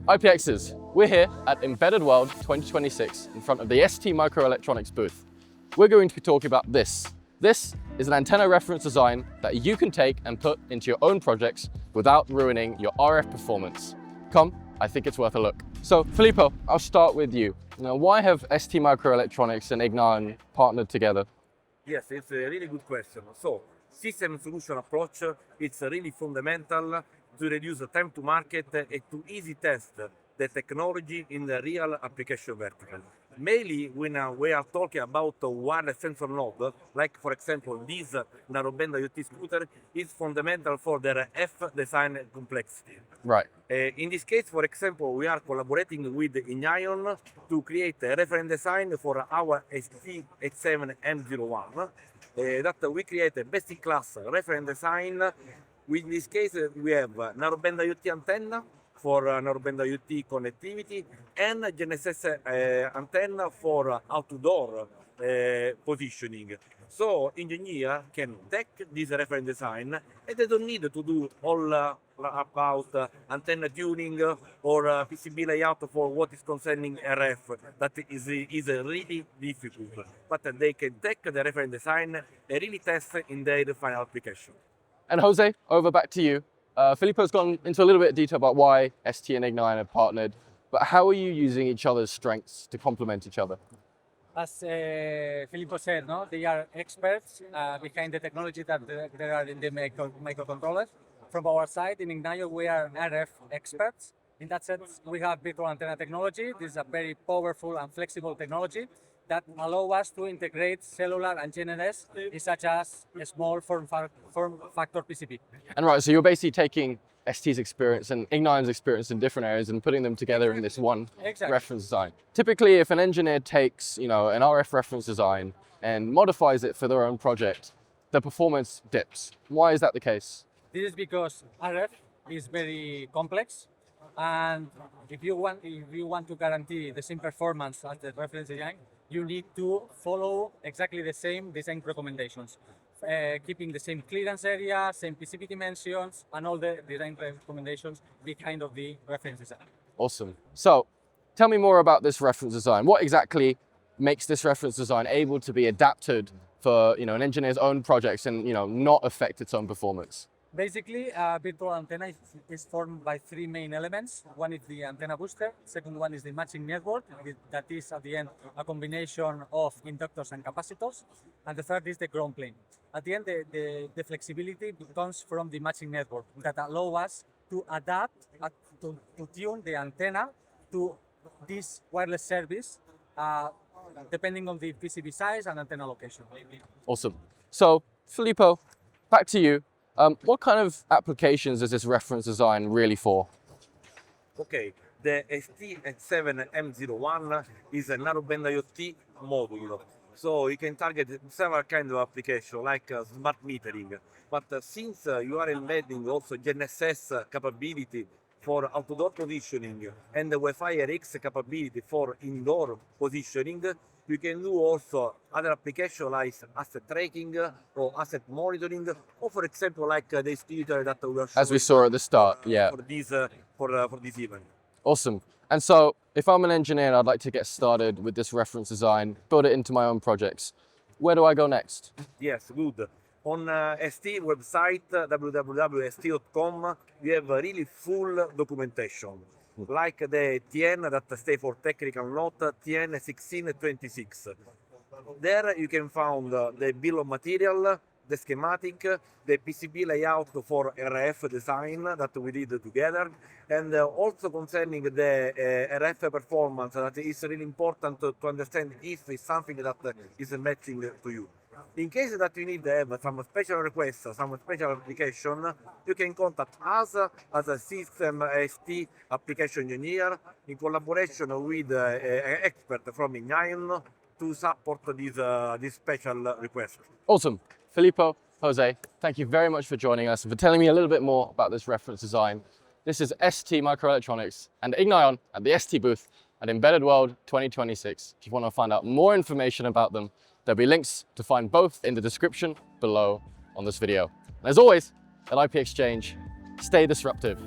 IPXers, we're here at Embedded World 2026 in front of the ST Microelectronics booth. We're going to be talking about this. This is an antenna reference design that you can take and put into your own projects without ruining your RF performance. Come, I think it's worth a look. So Filippo, I'll start with you. Now, why have ST Microelectronics and Ignion partnered together? Yes, it's a really good question. So, system solution approach, it's really fundamental to reduce the time to market and to easy test the technology in the real application vertical. Mainly when we are talking about a wireless sensor node, like for example this narrowband IoT scooter, is fundamental for their F design complexity. Right. In this case, for example, we are collaborating with Ignion to create a reference design for our ST87M01 that we create a best-in-class reference design. In this case, we have narrowband IoT antenna for narrowband IoT connectivity and GNSS antenna for outdoor positioning. So engineer can take this reference design and they don't need to do all about antenna tuning or PCB layout for what is concerning RF. That is really difficult. But they can take the reference design and really test in their final application. And Jose, over back to you. Filippo's gone into a little bit of detail about why ST and Ignion have partnered, but how are you using each other's strengths to complement each other? As Filippo said, no, they are experts behind the technology that there are in the microcontrollers. From our side, in Ignion, we are RF experts. In that sense, we have virtual antenna technology. This is a very powerful and flexible technology that allow us to integrate cellular and GNSS, such as a small form factor PCB. And right, so you're basically taking ST's experience and Ignion's experience in different areas and putting them together in this one reference design. Typically, if an engineer takes, an RF reference design and modifies it for their own project, the performance dips. Why is that the case? This is because RF is very complex, and if you want to guarantee the same performance as the reference design, you need to follow exactly the same design recommendations, keeping the same clearance area, same PCB dimensions, and all the design recommendations behind of the reference design. Awesome. So, tell me more about this reference design. What exactly makes this reference design able to be adapted for an engineer's own projects and not affect its own performance? Basically, a virtual antenna is formed by three main elements. One is the antenna booster. Second one is the matching network, that is at the end a combination of inductors and capacitors. And the third is the ground plane. At the end, the flexibility comes from the matching network that allow us to adapt, to tune the antenna to this wireless service, depending on the PCB size and antenna location. Awesome. So, Filippo, back to you. What kind of applications is this reference design really for? Okay, the ST87M01 is a narrowband IoT module. So you can target several kinds of applications like smart metering. But since you are embedding also GNSS capability for outdoor positioning and the Wi-Fi RX capability for indoor positioning, you can do also other applications like asset tracking or asset monitoring, or for example, like the scooter that we are showing. As we saw at the start, yeah. For this event. Awesome. And so, if I'm an engineer and I'd like to get started with this reference design, build it into my own projects, where do I go next? Yes, good. On ST website, www.st.com, we have a really full documentation, like the TN that stands for technical note, TN1626. There you can find the bill of material, the schematic, the PCB layout for RF design that we did together, and also concerning the RF performance that is really important to understand if it's something that is matching to you. In case that you need to have some special requests, some special application, you can contact us as a system ST application engineer in collaboration with an expert from Ignion to support this special request. Awesome. Filippo, Jose, thank you very much for joining us and for telling me a little bit more about this reference design. This is ST Microelectronics and Ignion at the ST booth at Embedded World 2026. If you want to find out more information about them, there'll be links to find both in the description below on this video. And as always, at IP Exchange, stay disruptive.